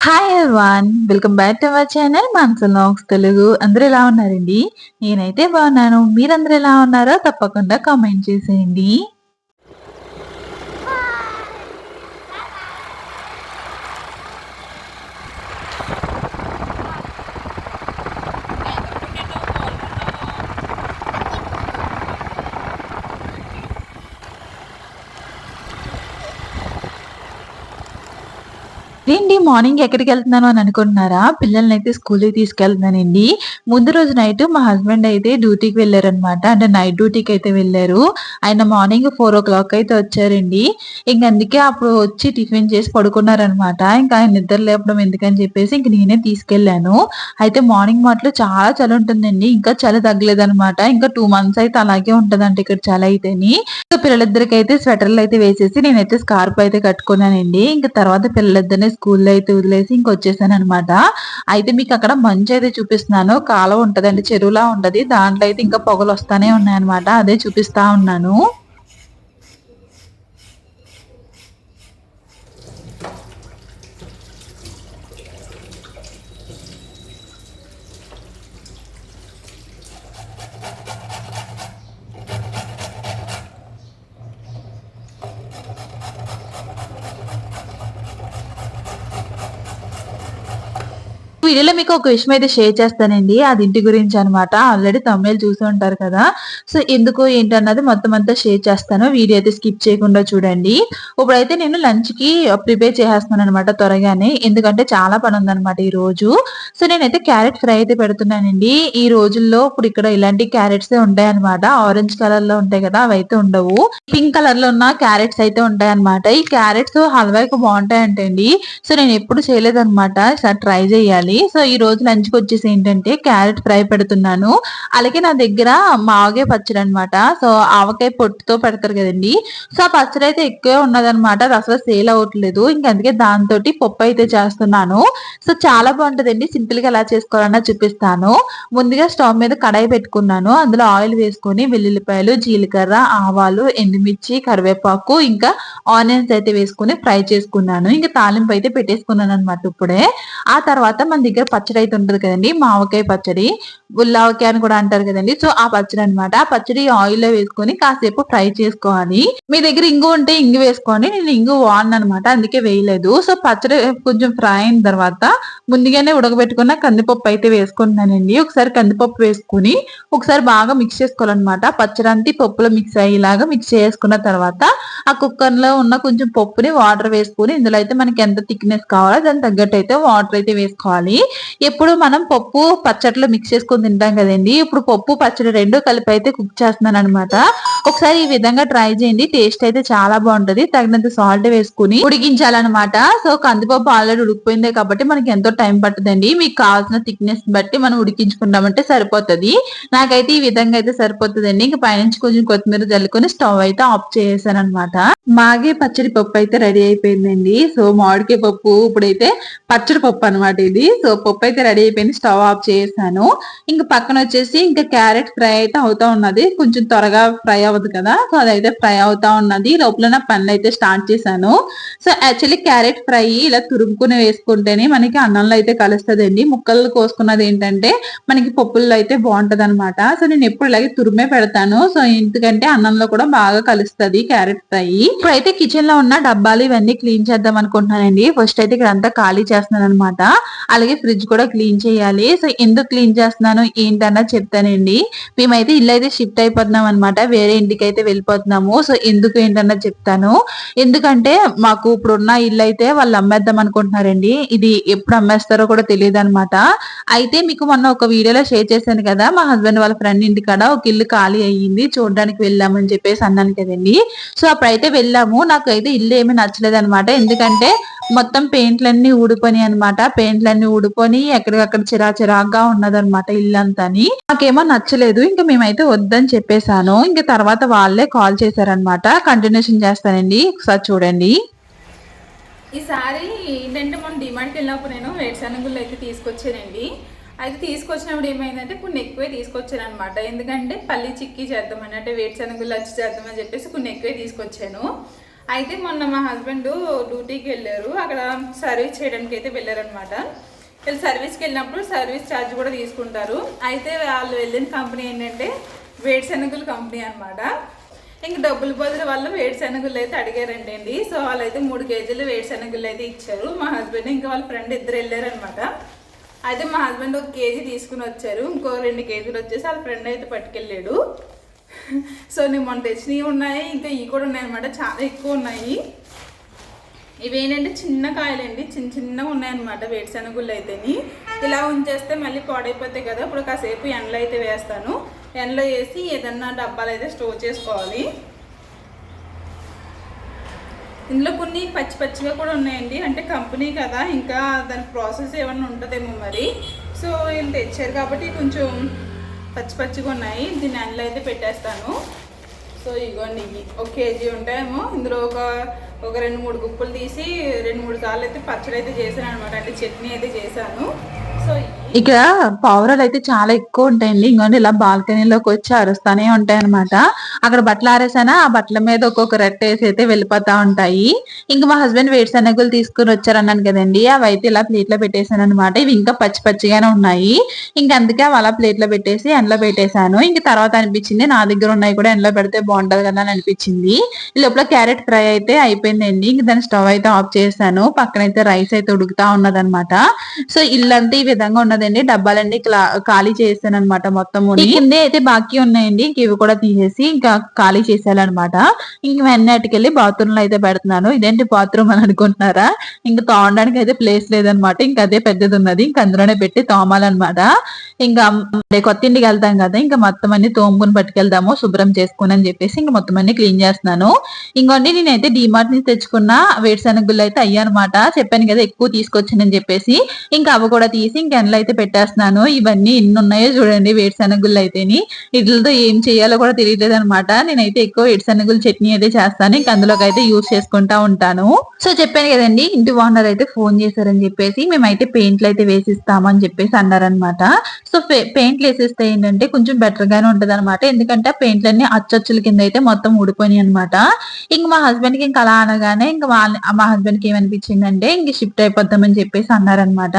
Hi everyone, welcome back to our channel Manasa vlogs Telugu. అందరూ ఎలా ఉన్నారండి? నేనైతే బాగున్నాను. మీరందరూ ఎలా ఉన్నారో తప్పకుండా కామెంట్ చేసేయండి. ఏంటి మార్నింగ్ ఎక్కడికి వెళ్తున్నాను అని అనుకుంటున్నారా? పిల్లల్ని అయితే స్కూల్‌కి తీసుకెళ్తున్నానండి. ముందు రోజు నైట్ మా హస్బెండ్ అయితే డ్యూటీకి వెళ్లారనమాట. అంటే నైట్ డ్యూటీకి అయితే వెళ్లారు. ఆయన మార్నింగ్ 4:00 అయితే వచ్చారండి. ఇంక అందుకే అప్పుడు వచ్చి టిఫిన్ చేసి పడుకున్నారనమాట. ఇంకా ఆయన నిద్ర లేపడం ఎందుకని చెప్పేసి ఇంక నేనే తీసుకెళ్ళాను. అయితే మార్నింగ్ మాటలు చాలా చలి ఉంటుందండి. ఇంకా చలి తగ్గలేదనమాట. ఇంకా 2 మంత్స్ అయితే అలాగే ఉంటదంట ఇక్కడ చలి అయితేని. ఇంకా పిల్లలిద్దరికైతే స్వెటర్లు అయితే వేసేసి నేనైతే స్కార్ఫ్ అయితే కట్టుకున్నానండి. ఇంక తర్వాత పిల్లలిద్దరిని స్కూల్లో అయితే వదిలేసి ఇంకొచ్చేసాననమాట. అయితే మీకు అక్కడ మంచు అయితే చూపిస్తున్నాను. కాలువ ఉంటదండి, చెరువులా ఉంటది. దాంట్లో అయితే ఇంకా పొగలొస్తానే ఉన్నాయన్నమాట. అదే చూపిస్తా ఉన్నాను. వీడియోలో మీకు ఒక విషయం అయితే షేర్ చేస్తానండి. అది ఇంటి గురించి అనమాట. ఆల్రెడీ థంబ్‌నెయిల్ చూసే ఉంటారు కదా! సో, ఎందుకు ఏంటన్నది మొత్తం అంతా షేర్ చేస్తాను. వీడియో అయితే స్కిప్ చేయకుండా చూడండి. ఇప్పుడైతే నేను లంచ్‌కి ప్రిపేర్ చేసేస్తున్నాననమాట త్వరగానే. ఎందుకంటే చాలా పనుందనమాట ఈరోజు. సో, నేనైతే క్యారెట్ ఫ్రై అయితే పెడుతున్నానండి. ఈ రోజుల్లో ఇప్పుడు ఇక్కడ ఇలాంటి క్యారెట్సే ఉంటాయన్నమాట. ఆరెంజ్ కలర్‌లో ఉంటాయి కదా! అవైతే ఉండవు. పింక్ కలర్‌లో ఉన్న క్యారెట్స్ అయితే ఉంటాయన్నమాట. ఈ క్యారెట్స్ హల్వాకి బావుంటాయంటండి. సో, నేనెప్పుడు చేయలేదనమాట. ఈసారి ట్రై చేయాలి. సో, ఈ రోజు లంచ్‌కి వచ్చేసి ఏంటంటే క్యారెట్ ఫ్రై పెడుతున్నాను. అలాగే నా దగ్గర మాగాయ పచ్చడనమాట. సో, ఆవకాయ పొట్టుతో పెడతారు కదండీ! సో, ఆ పచ్చడైతే ఎక్కువే ఉన్నదనమాట. అది అసలు సేల్ అవ్వట్లేదు. ఇంక అందుకే దాంతోటి పప్పయితే చేస్తున్నాను. సో, చాలా బావుంటదండి. సింపుల్‌గా ఎలా చేసుకోవాలన్నా చూపిస్తాను. ముందుగా స్టవ్ మీద కడాయి పెట్టుకున్నాను. అందులో ఆయిల్ వేసుకొని వెల్లుల్లిపాయలు, జీలకర్ర, ఆవాలు, ఎండుమిర్చి, కరివేపాకు ఇంకా ఆనియన్స్ అయితే వేసుకొని ఫ్రై చేసుకున్నాను. ఇంక తాలింపు అయితే పెట్టేసుకున్నాననమాట ఇప్పుడే. ఆ తర్వాత మన దగ్గర పచ్చడి అయితే ఉంటది కదండీ! మావకాయ పచ్చడి, ఉల్లావకాయ అని కూడా అంటారు కదండీ! సో, ఆ పచ్చడి అనమాట. ఆ పచ్చడి ఆయిల్‌లో వేసుకొని కాసేపు ఫ్రై చేసుకోవాలి. మీ దగ్గర ఇంగు ఉంటే ఇంగు వేసుకోండి. నేను ఇంగు వాడననమాట. అందుకే వేయలేదు. సో, పచ్చడి కొంచెం ఫ్రై అయిన తర్వాత ముందుగానే ఉడకబెట్టుకున్న కందిపప్పు అయితే వేసుకుంటున్నానండి. ఒకసారి కందిపప్పు వేసుకొని ఒకసారి బాగా మిక్స్ చేసుకోవాలనమాట. పచ్చడంతా ఈ పప్పులో మిక్స్ అయ్యేలాగా మిక్స్ చేసుకున్న తర్వాత ఆ కుక్కర్‌లో ఉన్న కొంచెం పప్పుని వాటర్ వేసుకొని ఇందులో అయితే మనకి ఎంత థిక్‌నెస్ కావాలో దానికి తగ్గట్టు అయితే వాటర్ అయితే వేసుకోవాలి. ఎప్పుడు మనం పప్పు పచ్చడిలో మిక్స్ చేసుకొని తింటాం కదండీ! ఇప్పుడు పప్పు, పచ్చడి 2 కలిపి అయితే కుక్ చేస్తున్నాననమాట. ఒకసారి ఈ విధంగా ట్రై చేయండి. టేస్ట్ అయితే చాలా బావుంటది. తగినంత సాల్ట్ వేసుకొని ఉడికించాలనమాట. సో, కందిపప్పు ఆల్రెడీ ఉడికిపోయిందే కాబట్టి మనకి ఎంతో టైం పట్టదండి. మీకు కావాల్సిన థిక్‌నెస్ బట్టి మనం ఉడికించుకున్నామంటే సరిపోతది. నాకైతే ఈ విధంగా అయితే సరిపోతదండి. ఇంక పైనుంచి కొంచెం కొత్తిమీర జల్లుకొని స్టవ్ అయితే ఆఫ్ చేసేసాననమాట. మాగే పచ్చడి పప్పు అయితే రెడీ అయిపోయిందండి. సో, మామిడికాయ పప్పు ఇప్పుడైతే పచ్చడి పప్పు అనమాట ఇది. సో, పప్పు అయితే రెడీ అయిపోయింది. స్టవ్ ఆఫ్ చేసేసాను. ఇంక పక్కన వచ్చేసి ఇంకా క్యారెట్ ఫ్రై అయితే అవుతా ఉన్నది. కొంచెం త్వరగా ఫ్రై అవ్వదు కదా! సో, అదైతే ఫ్రై అవుతా ఉన్నది. లోపల నా పనులైతే స్టార్ట్ చేశాను. సో, యాక్చువల్లీ క్యారెట్ ఫ్రై ఇలా తురుముకుని వేసుకుంటేనే మనకి అన్నంలో అయితే కలుస్తదండి. ముక్కలు కోసుకున్నది ఏంటంటే మనకి పప్పుల్లో అయితే బావుంటదనమాట. సో, నేను ఎప్పుడు ఇలాగే తురిమే పెడతాను. సో, ఎందుకంటే అన్నంలో కూడా బాగా కలుస్తది క్యారెట్ ఫ్రై. ఇప్పుడైతే కిచెన్ లో ఉన్న డబ్బాలు ఇవన్నీ క్లీన్ చేద్దాం అనుకుంటున్నానండి. ఫస్ట్ అయితే ఇక్కడంతా ఖాళీ చేస్తున్నాను అనమాట. అలాగే ఫ్రిడ్జ్ కూడా క్లీన్ చేయాలి. సో, ఎందుకు క్లీన్ చేస్తున్నాను ఏంటన్నది చెప్తానండి. మేమైతే ఇల్లు అయితే షిఫ్ట్ అయిపోతున్నాం అనమాట. వేరే ఇంటికైతే వెళ్ళిపోతున్నాము. సో, ఎందుకు ఏంటన్నది చెప్తాను. ఎందుకంటే మాకు ఇప్పుడున్న ఇల్లు అయితే వాళ్ళు అమ్మేద్దాం అనుకుంటున్నారండి. ఇది ఎప్పుడు అమ్మేస్తారో కూడా తెలియదనమాట. అయితే మీకు మొన్న ఒక వీడియోలో షేర్ చేశాను కదా! మా హస్బెండ్ వాళ్ళ ఫ్రెండ్ ఇంటికాడ ఒక ఇల్లు ఖాళీ అయ్యింది. చూడడానికి వెళ్ళామని చెప్పేసి అన్నాను కదండీ! సో, అప్పుడైతే వెళ్ళాము. నాకైతే ఇల్లు ఏమి నచ్చలేదనమాట. ఎందుకంటే మొత్తం పెయింట్‌లన్నీ ఊడిపోయినాయి అనమాట. పెయింట్‌లన్నీ ఊడిపోయి ఎక్కడికక్కడ చిరాకుగా ఉన్నదనమాట ఇల్లంతాని. నాకేమో నచ్చలేదు. ఇంక మేమైతే వద్దని చెప్పేసాను. ఇంక తర్వాత వాళ్ళే కాల్ చేశారనమాట. కంటిన్యూషన్ చేస్తానండి. ఒకసారి చూడండి. ఈసారి ఏంటంటే మనం డిమార్ట్కి వెళ్ళినప్పుడు నేను వేరుశనగుళ్ళు అయితే తీసుకొచ్చానండి. అయితే తీసుకొచ్చినప్పుడు ఏమైందంటే కొన్ని ఎక్కువే తీసుకొచ్చాను అనమాట. ఎందుకంటే పల్లి చిక్కీ చేద్దామని, అంటే వేరుశనగుళ్ళు వచ్చి చేద్దామని చెప్పేసి కొన్ని ఎక్కువే తీసుకొచ్చాను. అయితే మొన్న మా హస్బెండ్ డ్యూటీకి వెళ్ళారు, అక్కడ సర్వీస్ చేయడానికి అయితే వెళ్ళారనమాట. వీళ్ళు సర్వీస్కి వెళ్ళినప్పుడు సర్వీస్ ఛార్జ్ కూడా తీసుకుంటారు. అయితే వాళ్ళు వెళ్ళిన కంపెనీ ఏంటంటే వేరుశెనగుల కంపెనీ అనమాట. ఇంక డబ్బులు బదులు వాళ్ళు వేరుశెనగుళ్ళు అయితే అడిగారంటండి. సో వాళ్ళైతే 3 కేజీలు వేరుశెనగుళ్ళు అయితే ఇచ్చారు. మా హస్బెండ్ ఇంకా వాళ్ళ ఫ్రెండ్ ఇద్దరు వెళ్ళారనమాట. అయితే మా హస్బెండ్ 1 కేజీ తీసుకుని వచ్చారు, ఇంకో 2 కేజీలు వచ్చేసి వాళ్ళ ఫ్రెండ్ అయితే పట్టుకెళ్ళాడు. సో నేను మొన్న తెచ్చినవి ఉన్నాయి, ఇంకా ఇవి కూడా ఉన్నాయి అనమాట, చాలా ఎక్కువ ఉన్నాయి. ఇవేంటంటే చిన్న కాయలండి, చిన్నగా ఉన్నాయన్నమాట వేరుశెనగుళ్ళు అయితేని. ఇలా ఉంచేస్తే మళ్ళీ పాడైపోతాయి కదా. ఇప్పుడు కాసేపు ఎండలో అయితే వేస్తాను, ఎండలో వేసి ఏదన్నా డబ్బాలు అయితే స్టోర్ చేసుకోవాలి. ఇందులో కొన్ని పచ్చిగా కూడా ఉన్నాయండి, అంటే కంపెనీ కదా, ఇంకా దాని ప్రాసెస్ ఏమన్నా ఉంటుందేమో మరి. సో వీళ్ళు తెచ్చారు కాబట్టి కొంచెం పచ్చిగా ఉన్నాయి. దీన్ని ఎండలో అయితే పెట్టేస్తాను. సో ఇగోండి, ఇవి 1 కేజీ ఉంటాయేమో. ఇందులో ఒక 2-3 గుప్పులు తీసి 2-3 సార్లు అయితే పచ్చడి అయితే చేశాను అనమాట, అంటే చట్నీ అయితే చేశాను. సో ఇక్కడ పావురాలు అయితే చాలా ఎక్కువ ఉంటాయండి. ఇంకోండి ఇలా బాల్కనీలోకి వచ్చి అరుస్తానే ఉంటాయి అనమాట. అక్కడ బట్టలు ఆరేసానా, ఆ బట్టల మీద ఒక్కొక్క రెట్టేసి అయితే వెళ్ళిపోతా ఉంటాయి. ఇంకా మా హస్బెండ్ వేరుశెనగులు తీసుకుని వచ్చారన్నాను కదండి, అవి అయితే ఇలా ప్లేట్ లో పెట్టేశాను అనమాట. ఇవి ఇంకా పచ్చిగానే ఉన్నాయి. ఇంకా అందుకే అవి అలా ప్లేట్ లో పెట్టేసి ఎండలో పెట్టేశాను. ఇంక తర్వాత అనిపించింది నా దగ్గర ఉన్నాయి కూడా ఎండలో పెడితే బాగుంటది కదా అని అనిపించింది. ఈ లోపల క్యారెట్ ఫ్రై అయితే అయిపోయిందండి. ఇంక దాని స్టవ్ అయితే ఆఫ్ చేశాను. పక్కనైతే రైస్ అయితే ఉడుకుతా ఉన్నదన్నమాట. సో ఇల్లంతా ఈ విధంగా ఉన్నదండి. డబ్బాలన్నీ ఖాళీ చేసాను అనమాట మొత్తం. కిందే అయితే బాకీ ఉన్నాయండి, ఇంక ఇవి కూడా తీసేసి ఇంకా ఖాళీ చేసేయాలన్నమాట. ఇంక వెన్నట్టుకెళ్ళి బాత్రూమ్ లో అయితే పెడుతున్నాను. ఇదేంటి బాత్రూమ్ అని అనుకుంటున్నారా, ఇంకా తోమడానికి అయితే ప్లేస్ లేదనమాట. ఇంకా అదే పెద్దది ఉన్నది, ఇంకా అందులోనే పెట్టి తోమాలన్నమాట. ఇంకా కొత్త ఇంటికి వెళ్తాం కదా, ఇంకా మొత్తం అన్ని తోముకుని పట్టుకెళ్దాము శుభ్రం చేసుకుని అని చెప్పేసి ఇంకా మొత్తం అన్ని క్లీన్ చేస్తున్నాను. ఇంకోండి నేనైతే డిమార్ట్ నుంచి తెచ్చుకున్న వేరుశెనగుళ్ళు అయితే అయ్యనమాట. చెప్పాను కదా ఎక్కువ తీసుకొచ్చానని చెప్పేసి, ఇంకా అవి కూడా తీసి ఇంకా ఎండలో అయితే పెట్టేస్తున్నాను. ఇవన్నీ ఎన్ని ఉన్నాయో చూడండి వేరుశెనగుళ్ళు అయితేని. వీటితో ఏం చేయాలో కూడా తెలియలేదు అనమాట. నేనైతే ఎక్కువ వేరుశెనగులు చట్నీ అయితే చేస్తాను, ఇంకా అందులోకి అయితే యూజ్ చేసుకుంటా ఉంటాను. సో చెప్పాను కదండి, ఇంటి ఓనర్ అయితే ఫోన్ చేశారని చెప్పేసి మేమైతే పెయింట్లు అయితే వేసిస్తామని చెప్పేసి అన్నారనమాట. సో పెయింట్లు వేసిస్తే ఏంటంటే కొంచెం బెటర్ గానే ఉంటది అనమాట. ఎందుకంటే ఆ పెయింట్లన్నీ అచ్చొచ్చుల కింద అయితే మొత్తం ఊడిపోయినాయి అనమాట. ఇంక మా హస్బెండ్ కి ఇంకా అలా అనగానే ఇంకా మా హస్బెండ్ కి ఏమనిపించిందంటే ఇంక షిఫ్ట్ అయిపోద్దామని చెప్పేసి అన్నారనమాట.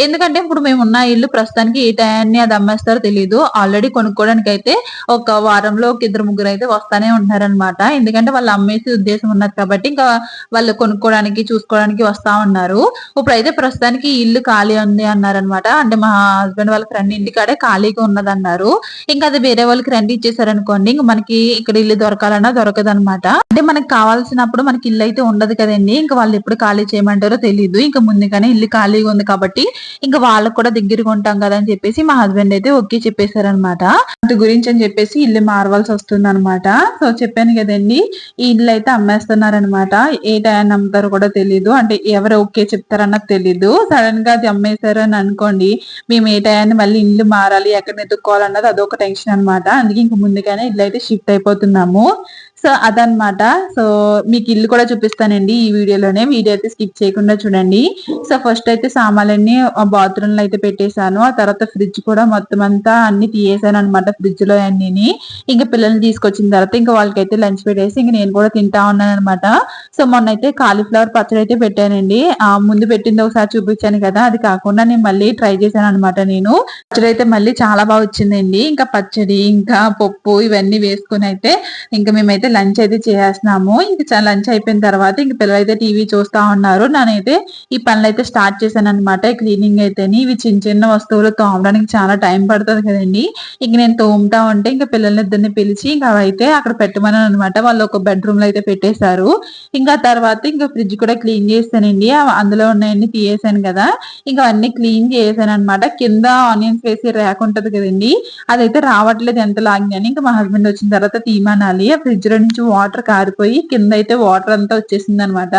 ఎందుకంటే ఇప్పుడు మేము ఉన్న ఇల్లు ప్రస్తుతానికి ఏ టైంని అది అమ్మేస్తారో తెలియదు. ఆల్రెడీ కొనుక్కోవడానికి అయితే ఒక వారంలో ఒక 2-3 అయితే వస్తానే ఉంటారనమాట. ఎందుకంటే వాళ్ళు అమ్మేసి ఉద్దేశం ఉన్నది కాబట్టి ఇంకా వాళ్ళు కొనుక్కోవడానికి చూసుకోవడానికి వస్తా ఉన్నారు. ఇప్పుడైతే ప్రస్తుతానికి ఇల్లు ఖాళీ ఉంది అన్నారనమాట. అంటే మా హస్బెండ్ వాళ్ళ ఫ్రెండ్ ఇంటికాడే ఖాళీగా ఉన్నదన్నారు. ఇంకా అది వేరే వాళ్ళకి రెంట్ ఇచ్చేసారనుకోండి, ఇంకా మనకి ఇక్కడ ఇల్లు దొరకాలన్నా దొరకదు అనమాట. అంటే మనకి కావాల్సినప్పుడు మనకి ఇల్లు అయితే ఉండదు కదండి. ఇంకా వాళ్ళు ఎప్పుడు ఖాళీ చేయమంటారో తెలియదు. ఇంకా ముందుగానే ఇల్లు ఖాళీగా ఉంది కాబట్టి ఇంకా వాళ్ళకు కూడా దగ్గరగా ఉంటాం కదా అని చెప్పేసి మా హస్బెండ్ అయితే ఓకే చెప్పేశారనమాట. అంత గురించి అని చెప్పేసి ఇల్లు మారవలసి వస్తుంది అనమాట. సో చెప్పాను కదండి, ఈ ఇల్లు అయితే అమ్మేస్తున్నారనమాట. ఏ టైం అమ్ముతారో కూడా తెలీదు, అంటే ఎవరు ఓకే చెప్తారన్నది తెలీదు. సడన్ గా అది అమ్మేశారు అని అనుకోండి, మేము ఏ టైంని మళ్ళీ ఇల్లు మారాలి ఎక్కడ ఎత్తుక్కోవాలన్నది అదొక టెన్షన్ అనమాట. అందుకే ఇంక ముందుగానే ఇల్లు అయితే షిఫ్ట్ అయిపోతున్నాము. సో అదనమాట. సో మీకు ఇల్లు కూడా చూపిస్తానండి ఈ వీడియోలోనే, వీడియో అయితే స్కిప్ చేయకుండా చూడండి. సో ఫస్ట్ అయితే సామాన్లన్నీ బాత్రూమ్ లో అయితే పెట్టేశాను. ఆ తర్వాత ఫ్రిడ్జ్ కూడా మొత్తం అంతా అన్ని తీయేసాను అనమాట, ఫ్రిడ్జ్ లో అన్ని. ఇంకా పిల్లల్ని తీసుకొచ్చిన తర్వాత ఇంకా వాళ్ళకైతే లంచ్ పెట్టేసి ఇంక నేను కూడా తింటా ఉన్నాను అనమాట. సో మొన్న అయితే కాలీఫ్లవర్ పచ్చడి అయితే పెట్టానండి. ముందు పెట్టింది ఒకసారి చూపించాను కదా, అది కాకుండా నేను మళ్ళీ ట్రై చేశాను అనమాట. నేను పచ్చడి అయితే మళ్ళీ చాలా బాగా వచ్చిందండి. ఇంకా పచ్చడి ఇంకా పప్పు ఇవన్నీ వేసుకుని అయితే ఇంకా మేమైతే లంచ్ అయితే చేస్తున్నాము. ఇంకా లంచ్ అయిపోయిన తర్వాత ఇంక పిల్లలు అయితే టీవీ చూస్తా ఉన్నారు. నేనైతే ఈ పనులు అయితే స్టార్ట్ చేశాను అనమాట. క్లీనింగ్ అయితేని ఇవి చిన్న వస్తువులు తోమడానికి చాలా టైం పడుతుంది కదండి. ఇంక నేను తోముతా ఉంటే ఇంకా పిల్లల్ని ఇద్దరిని పిలిచి ఇంకా అవైతే అక్కడ పెట్టమన్నాను అనమాట. వాళ్ళు ఒక బెడ్రూమ్ లో అయితే పెట్టేశారు. ఇంకా తర్వాత ఇంకా ఫ్రిడ్జ్ కూడా క్లీన్ చేస్తానండి. అందులో ఉన్నాయన్ని తీయేసాను కదా, ఇంకా అన్ని క్లీన్ చేసాను అనమాట. కింద ఆనియన్స్ వేసి ర్యాక్ ఉంటది కదండి, అదైతే రావట్లేదు ఎంత లాగినాని. ఇంకా మా హస్బెండ్ వచ్చిన తర్వాత తీమానాలి. ఆ ఫ్రిడ్జ్ లో నుంచి వాటర్ కారిపోయి కింద అయితే వాటర్ అంతా వచ్చేసింది అనమాట.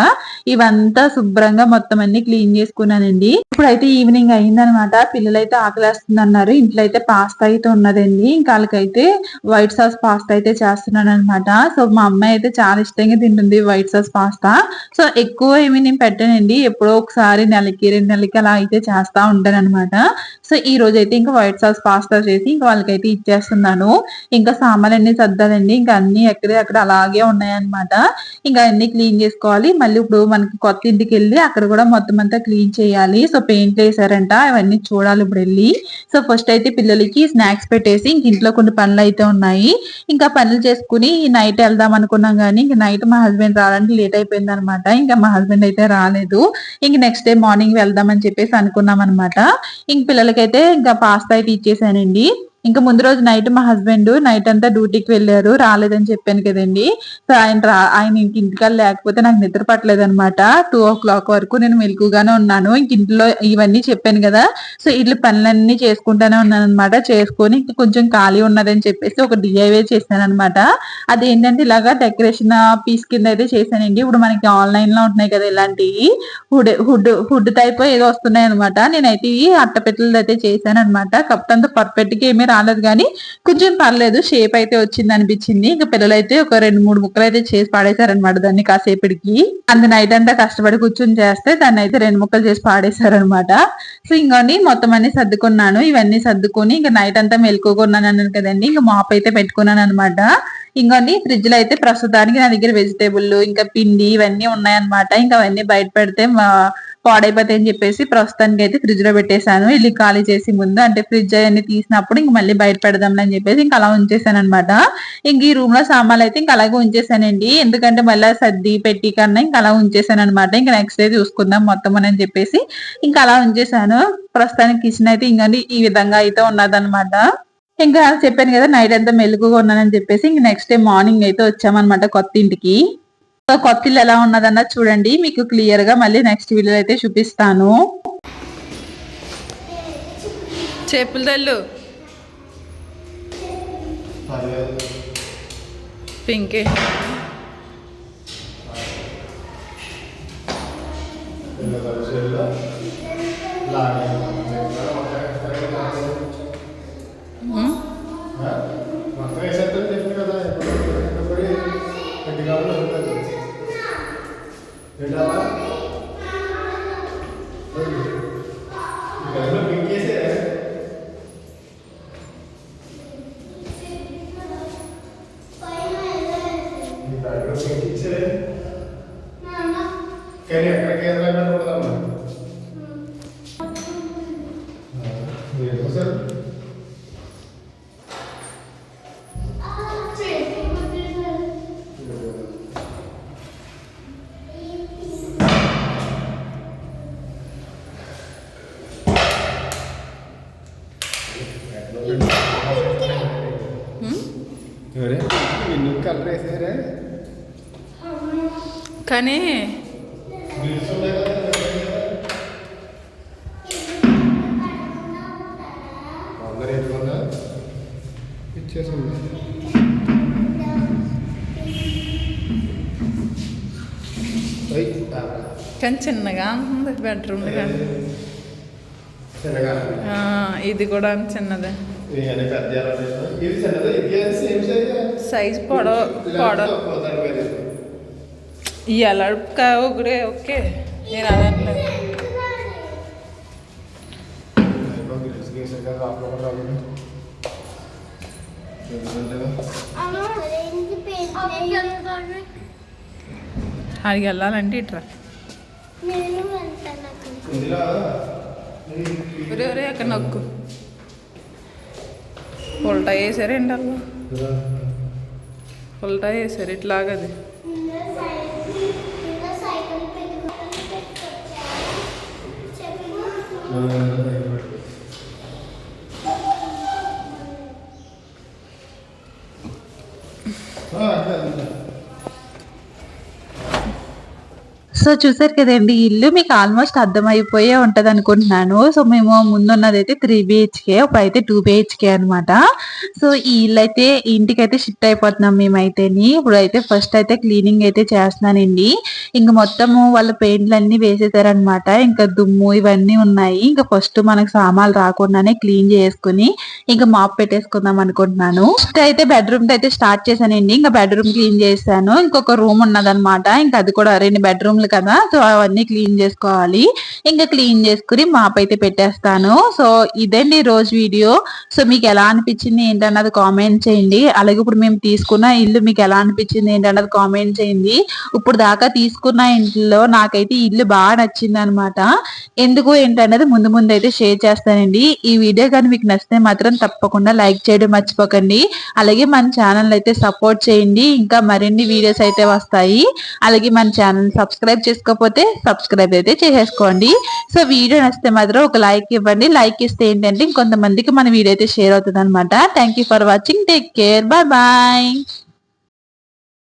ఇవంతా శుభ్రంగా మొత్తం అన్ని క్లీన్ చేసుకున్నానండి. ఇప్పుడైతే ఈవినింగ్ అయిందనమాట. పిల్లలైతే ఆకలేస్తుంది అన్నారు. ఇంట్లో అయితే పాస్తా అయితే ఉన్నదండి. ఇంకా వాళ్ళకైతే వైట్ సాస్ పాస్తా అయితే చేస్తున్నాను అనమాట. సో మా అమ్మాయి అయితే చాలా ఇష్టంగా తింటుంది వైట్ సాస్ పాస్తా. సో ఎక్కువ ఏమి నేను పెట్టానండి, ఎప్పుడో ఒకసారి నెలకి 2 నెలలకి అలా అయితే చేస్తా ఉంటాను అనమాట. సో ఈ రోజు అయితే ఇంకా వైట్ సాస్ పాస్తా చేసి ఇంకా వాళ్ళకైతే ఇచ్చేస్తున్నాను. ఇంకా సామాన్లు అన్ని సర్దాలండి. ఇంకా అన్ని ఎక్కడే అక్కడక్కడ అలాగే ఉన్నాయన్నమాట. ఇంకా అన్ని క్లీన్ చేసుకోవాలి. మళ్ళీ ఇప్పుడు మనకి కొత్త ఇంటికి వెళ్ళి అక్కడ కూడా మొత్తం అంతా క్లీన్ చేయాలి. సో పెయింట్ వేసారంట, అవన్నీ చూడాలి ఇప్పుడు వెళ్ళి. సో ఫస్ట్ అయితే పిల్లలకి స్నాక్స్ పెట్టేసి ఇంక ఇంట్లో కొన్ని పనులు అయితే ఉన్నాయి. ఇంకా పనులు చేసుకుని నైట్ వెళ్దాం అనుకున్నాం కానీ ఇంక నైట్ మా హస్బెండ్ రావడానికి లేట్ అయిపోయింది అనమాట. ఇంకా మా హస్బెండ్ అయితే రాలేదు. ఇంక నెక్స్ట్ డే మార్నింగ్ వెళ్దాం అని చెప్పేసి అనుకున్నాం అనమాట. ఇంక పిల్లలకైతే ఇంకా పాస్తా అయితే ఇచ్చేసానండి. ఇంకా ముందు రోజు నైట్ మా హస్బెండ్ నైట్ అంతా డ్యూటీకి వెళ్ళారు, రాలేదని చెప్పాను కదండి. సో ఆయన ఇంక ఇంటికాడ లేకపోతే నాకు నిద్ర పట్టలేదు అనమాట. 2 o'clock వరకు నేను మెలకుగానే ఉన్నాను. ఇంక ఇంట్లో ఇవన్నీ చెప్పాను కదా, సో ఇల్లు పనులన్నీ చేసుకుంటానే ఉన్నాను అనమాట. చేసుకొని ఇంక కొంచెం ఖాళీ ఉన్నదని చెప్పేసి ఒక DIY చేశాను అనమాట. అదేంటంటే ఇలాగా డెకరేషన్ పీస్ కింద అయితే చేశానండి. ఇప్పుడు మనకి ఆన్లైన్ లో ఉంటున్నాయి కదా ఇలాంటివి, హుడ్ టైప్ ఏదో వస్తున్నాయి అనమాట. నేనైతే ఈ అట్టపెట్టెలు అయితే చేశాను అనమాట. కప్ట్ అంత పర్ఫెక్ట్ గా ఏమీ రాలేదు కానీ కొంచెం పర్లేదు, షేప్ అయితే వచ్చింది అనిపించింది. ఇంకా పిల్లలైతే ఒక 2-3 ముక్కలు అయితే చేసి పాడేశారనమాట దాన్ని కాసేపటికి. అందు నైట్ అంతా కష్టపడి కూర్చొని చేస్తే దాన్ని అయితే 2 ముక్కలు చేసి పాడేశారనమాట. సో ఇంకోని మొత్తం అన్ని సర్దుకున్నాను. ఇవన్నీ సర్దుకొని ఇంకా నైట్ అంతా మెలుకున్నాను అన్నాను కదండి. ఇంకా మాప్ అయితే పెట్టుకున్నాను అనమాట. ఇంకోని ఫ్రిడ్జ్ లో అయితే ప్రస్తుతానికి నా దగ్గర వెజిటేబుల్ ఇంకా పిండి ఇవన్నీ ఉన్నాయన్నమాట. ఇంకా అవన్నీ బయట పెడితే పాడైపోతాయి అని చెప్పేసి ప్రస్తుతానికి అయితే ఫ్రిడ్జ్ లో పెట్టేశాను. ఇల్లు ఖాళీ చేసి ముందు, అంటే ఫ్రిడ్జ్ అవన్నీ తీసినప్పుడు ఇంక మళ్ళీ బయట పెడదాం అని చెప్పేసి ఇంకా అలా ఉంచేసాను అనమాట. ఇంక ఈ రూమ్ లో సామాన్లు అయితే ఇంకా అలాగే ఉంచేసానండి. ఎందుకంటే మళ్ళీ సర్ది పెట్టి కన్నా ఇంకా అలా ఉంచేసాను అనమాట. ఇంకా నెక్స్ట్ డే చూసుకుందాం మొత్తం అని చెప్పేసి ఇంకా అలా ఉంచేసాను. ప్రస్తుతానికి కిచెన్ అయితే ఇంకా ఈ విధంగా అయితే ఉన్నదన్నమాట. ఇంకా చెప్పాను కదా నైట్ అంతా మెలుగుగా ఉన్నానని చెప్పేసి ఇంక నెక్స్ట్ డే మార్నింగ్ అయితే వచ్చామన్నమాట కొత్త ఇంటికి. కొత్త ఇల్లు ఎలా ఉన్నదన్నది చూడండి, మీకు క్లియర్ గా మళ్ళీ నెక్స్ట్ వీడియో అయితే చూపిస్తాను. చెప్పులు తల్లు పింకే కానీ ఎక్కడికి వెళ్ళాలనుకుంటున్నాము సార్. ఎన్ని కలర్ వేసారా కానీ అందరూ ఎదుగుందా ఇచ్చేసింది. కానీ చిన్నగా ఉంది బెడ్రూమ్ కానీ చిన్నగా ఇది కూడా చిన్నదే. ఇది చిన్నది, ఇది సేమ్ సైజ్ పొడవు ఈ అలడ్క ఒకటే. ఓకే నేను అదట్లేదు. అడిగి వెళ్ళాలంటే ఇట్రా ఒరే అక్కడ నొక్కు. ఉల్టా వేసారేంటి అలా, ఉల్టా వేసారు ఇట్లాగది. సో చూసారు కదండి, ఇల్లు మీకు ఆల్మోస్ట్ అర్థమైపోయే ఉంటది అనుకుంటున్నాను. సో మేము ముందున్నది అయితే 3 BHK, ఇప్పుడైతే 2 BHK అనమాట. సో ఈ ఇల్లు అయితే ఇంటికైతే షిఫ్ట్ అయిపోతున్నాం మేమైతేని. ఇప్పుడు అయితే ఫస్ట్ అయితే క్లీనింగ్ అయితే చేస్తున్నానండి. ఇంక మొత్తము వాళ్ళ పెయింట్లు అన్ని వేసేసారనమాట. ఇంకా దుమ్ము ఇవన్నీ ఉన్నాయి. ఇంకా ఫస్ట్ మనకు సామాన్లు రాకుండానే క్లీన్ చేసుకుని ఇంకా మాప్ పెట్టేసుకుందాం అనుకుంటున్నాను. ఫస్ట్ అయితే బెడ్రూమ్ అయితే స్టార్ట్ చేశానండి. ఇంకా బెడ్రూమ్ క్లీన్ చేశాను. ఇంకొక రూమ్ ఉన్నదనమాట. ఇంకా అది కూడా 2 బెడ్రూమ్లు కదా, సో అవన్నీ క్లీన్ చేసుకోవాలి. ఇంకా క్లీన్ చేసుకుని మాప్ అయితే పెట్టేస్తాను. సో ఇదండి రోజు వీడియో. సో మీకు ఎలా అనిపించింది ఏంటన్నది కామెంట్ చేయండి. అలాగే ఇప్పుడు మేము తీసుకున్న ఇల్లు మీకు ఎలా అనిపించింది ఏంటన్నది కామెంట్ చేయండి. ఇప్పుడు దాకా తీసుకున్న ఇంట్లో నాకైతే ఇల్లు బాగా నచ్చింది అనమాట. ఎందుకు ఏంటన్నది ముందు ముందు అయితే షేర్ చేస్తానండి. ఈ వీడియో కానీ మీకు నచ్చితే మాత్రం తప్పకుండా లైక్ చేయడం మర్చిపోకండి. అలాగే మన ఛానల్ అయితే సపోర్ట్ చేయండి. ఇంకా మరిన్ని వీడియోస్ అయితే వస్తాయి. అలాగే మన ఛానల్ సబ్స్క్రైబ్ చేసుకోకపోతే సబ్స్క్రైబ్ అయితే చేసేసుకోండి. సో వీడియో నచ్చితే మాత్రం ఒక లైక్ ఇవ్వండి. లైక్ ఇస్తే ఏంటంటే ఇంకొంతమందికి మన వీడియో అయితే షేర్ అవుతుంది అనమాట. Thank you for watching. Take care. Bye bye.